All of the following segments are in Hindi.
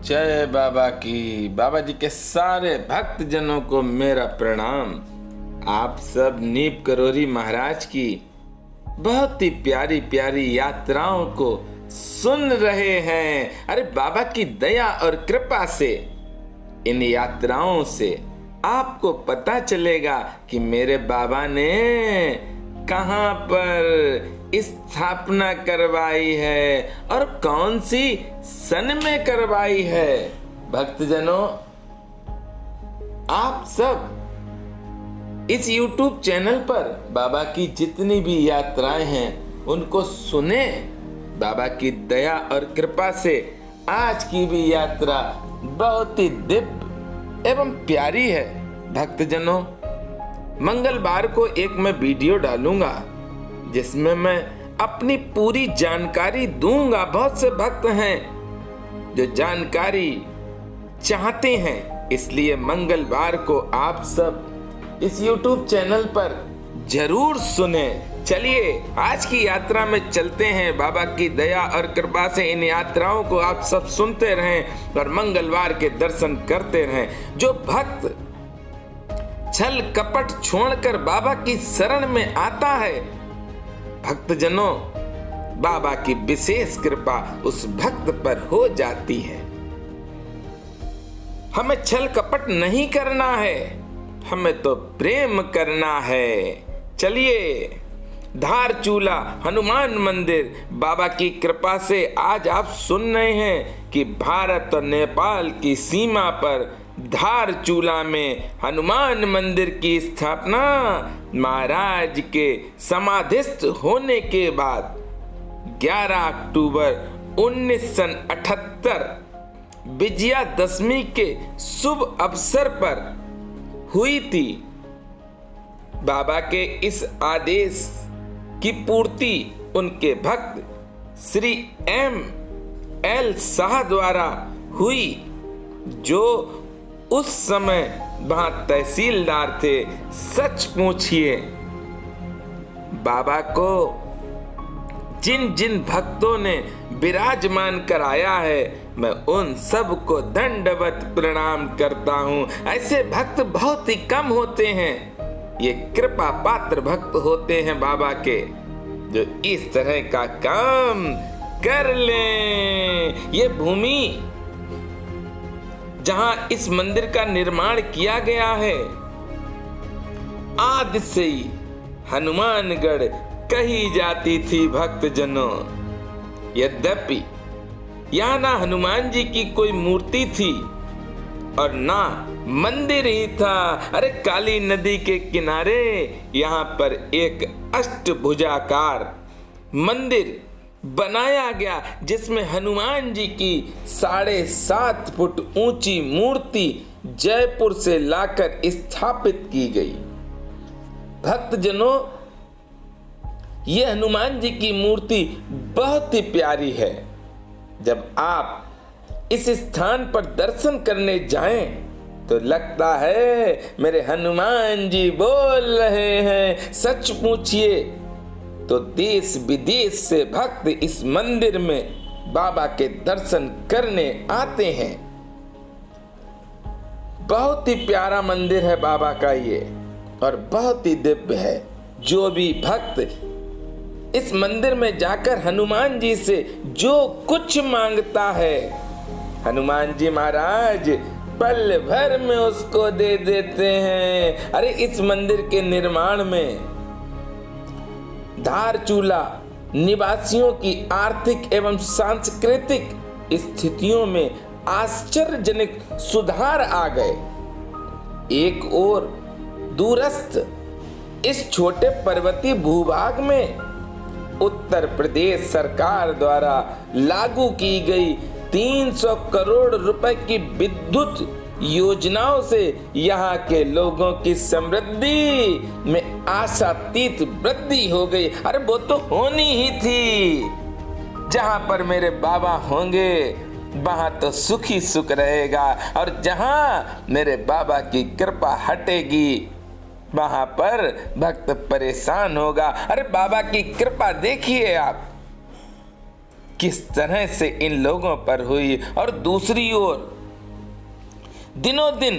जय बाबा की। बाबा जी के सारे भक्त जनों को मेरा प्रणाम। आप सब नीप करोरी महाराज की बहुत ही प्यारी प्यारी यात्राओं को सुन रहे हैं। अरे बाबा की दया और कृपा से इन यात्राओं से आपको पता चलेगा कि मेरे बाबा ने कहां पर स्थापना करवाई है और कौन सी सन में करवाई है। भक्तजनों, आप सब इस YouTube चैनल पर बाबा की जितनी भी यात्राएं हैं उनको सुने। बाबा की दया और कृपा से आज की भी यात्रा बहुत ही दिव्य एवं प्यारी है। भक्तजनों, मंगलवार को एक मैं वीडियो डालूंगा जिसमें मैं अपनी पूरी जानकारी दूंगा। बहुत से भक्त हैं जो जानकारी चाहते हैं, इसलिए मंगलवार को आप सब इस YouTube चैनल पर जरूर सुने। चलिए आज की यात्रा में चलते हैं। बाबा की दया और कृपा से इन यात्राओं को आप सब सुनते रहें और मंगलवार के दर्शन करते रहें। जो भक्त छल कपट छोड़कर बाबा की शरण में आता है, भक्तजनों, बाबा की विशेष कृपा उस भक्त पर हो जाती है। हमें छल कपट नहीं करना है, हमें तो प्रेम करना है। चलिए, धारचूला हनुमान मंदिर बाबा की कृपा से आज आप सुन रहे हैं कि भारत और नेपाल की सीमा पर धारचूला में हनुमान मंदिर की स्थापना महाराज के समाधिस्थ होने के बाद 11 अक्टूबर 1978 विजयादशमी के शुभ अवसर पर हुई थी। बाबा के इस आदेश की पूर्ति उनके भक्त श्री M.L. शाह द्वारा हुई, जो उस समय वहां तहसीलदार थे। सच पूछिए, बाबा को जिन जिन भक्तों ने विराजमान कराया है, मैं उन सब को दंडवत प्रणाम करता हूं। ऐसे भक्त बहुत ही कम होते हैं, ये कृपा पात्र भक्त होते हैं बाबा के, जो इस तरह का काम कर लें। ये भूमि जहां इस मंदिर का निर्माण किया गया है, आदि से ही हनुमानगढ़ कही जाती थी। भक्तजनों, यद्यपि यहाँ ना हनुमान जी की कोई मूर्ति थी और ना मंदिर ही था। अरे काली नदी के किनारे यहाँ पर एक अष्टभुजाकार मंदिर बनाया गया, जिसमें हनुमान जी की 7.5 फुट ऊंची मूर्ति जयपुर से लाकर स्थापित की गई। भक्तजनों, ये हनुमान जी की मूर्ति बहुत ही प्यारी है। जब आप इस स्थान पर दर्शन करने जाएं तो लगता है मेरे हनुमान जी बोल रहे हैं। सच पूछिए तो देश विदेश से भक्त इस मंदिर में बाबा के दर्शन करने आते हैं। बहुत ही प्यारा मंदिर है बाबा का ये, और बहुत ही दिव्य है। जो भी भक्त इस मंदिर में जाकर हनुमान जी से जो कुछ मांगता है, हनुमान जी महाराज पल भर में उसको दे देते हैं। अरे इस मंदिर के निर्माण में धारचूला निवासियों की आर्थिक एवं सांस्कृतिक स्थितियों में आश्चर्यजनक सुधार आ गए। एक ओर दूरस्थ इस छोटे पर्वतीय भूभाग में उत्तर प्रदेश सरकार द्वारा लागू की गई 300 करोड़ रुपए की विद्युत योजनाओं से यहाँ के लोगों की समृद्धि में आशातीत वृद्धि हो गई। अरे वो तो होनी ही थी। जहां पर मेरे बाबा होंगे वहां तो सुखी सुख रहेगा, और जहां मेरे बाबा की कृपा हटेगी वहां पर भक्त परेशान होगा। अरे बाबा की कृपा देखिए आप, किस तरह से इन लोगों पर हुई, और दूसरी ओर दिनों दिन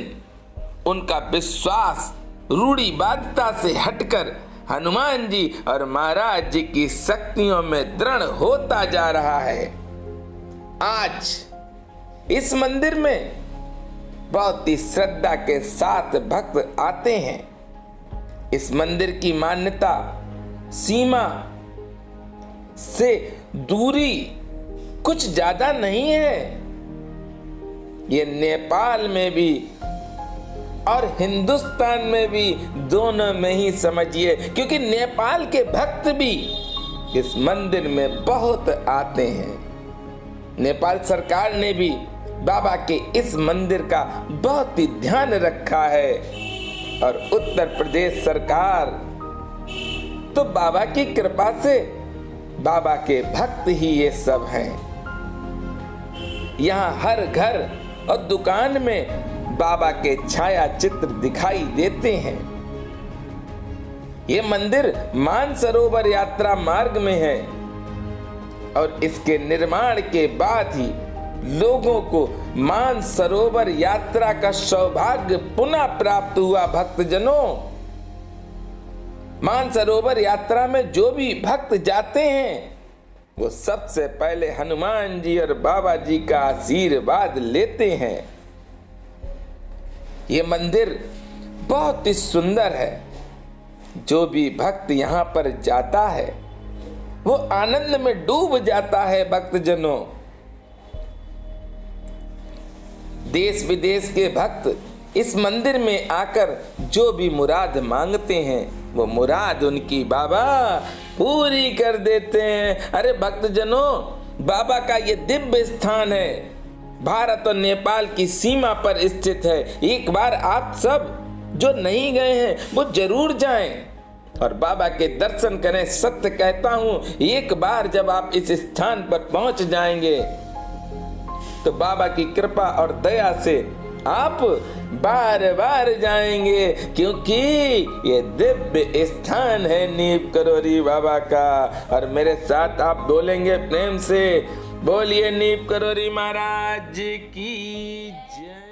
उनका विश्वास रूढ़िवादिता से हटकर हनुमान जी और महाराज जी की शक्तियों में दृढ़ होता जा रहा है। आज इस मंदिर में बहुत ही श्रद्धा के साथ भक्त आते हैं। इस मंदिर की मान्यता सीमा से दूरी कुछ ज्यादा नहीं है। ये नेपाल में भी और हिंदुस्तान में भी, दोनों में ही समझिए, क्योंकि नेपाल के भक्त भी इस मंदिर में बहुत आते हैं। नेपाल सरकार ने भी बाबा के इस मंदिर का बहुत ही ध्यान रखा है, और उत्तर प्रदेश सरकार तो बाबा की कृपा से बाबा के भक्त ही ये सब हैं। यहाँ हर घर और दुकान में बाबा के छाया चित्र दिखाई देते हैं। ये मंदिर मानसरोवर यात्रा मार्ग में है, और इसके निर्माण के बाद ही लोगों को मानसरोवर यात्रा का सौभाग्य पुनः प्राप्त हुआ। भक्तजनों, मानसरोवर यात्रा में जो भी भक्त जाते हैं वो सबसे पहले हनुमान जी और बाबा जी का आशीर्वाद लेते हैं। ये मंदिर बहुत ही सुंदर है। जो भी भक्त यहाँ पर जाता है वो आनंद में डूब जाता है। भक्तजनों, देश विदेश के भक्त इस मंदिर में आकर जो भी मुराद मांगते हैं वो मुराद उनकी बाबा पूरी कर देते हैं। अरे भक्तजनों, बाबा का ये दिव्य स्थान है, भारत और नेपाल की सीमा पर स्थित है। एक बार आप सब जो नहीं गए हैं वो जरूर जाएं और बाबा के दर्शन करें। सत्य कहता हूं, एक बार जब आप इस स्थान पर पहुंच जाएंगे तो बाबा की कृपा और दया से आप बार बार जाएंगे, क्योंकि ये दिव्य स्थान है नीम करोली बाबा का। और मेरे साथ आप बोलेंगे प्रेम से, बोलिए नीम करोली महाराज की जय।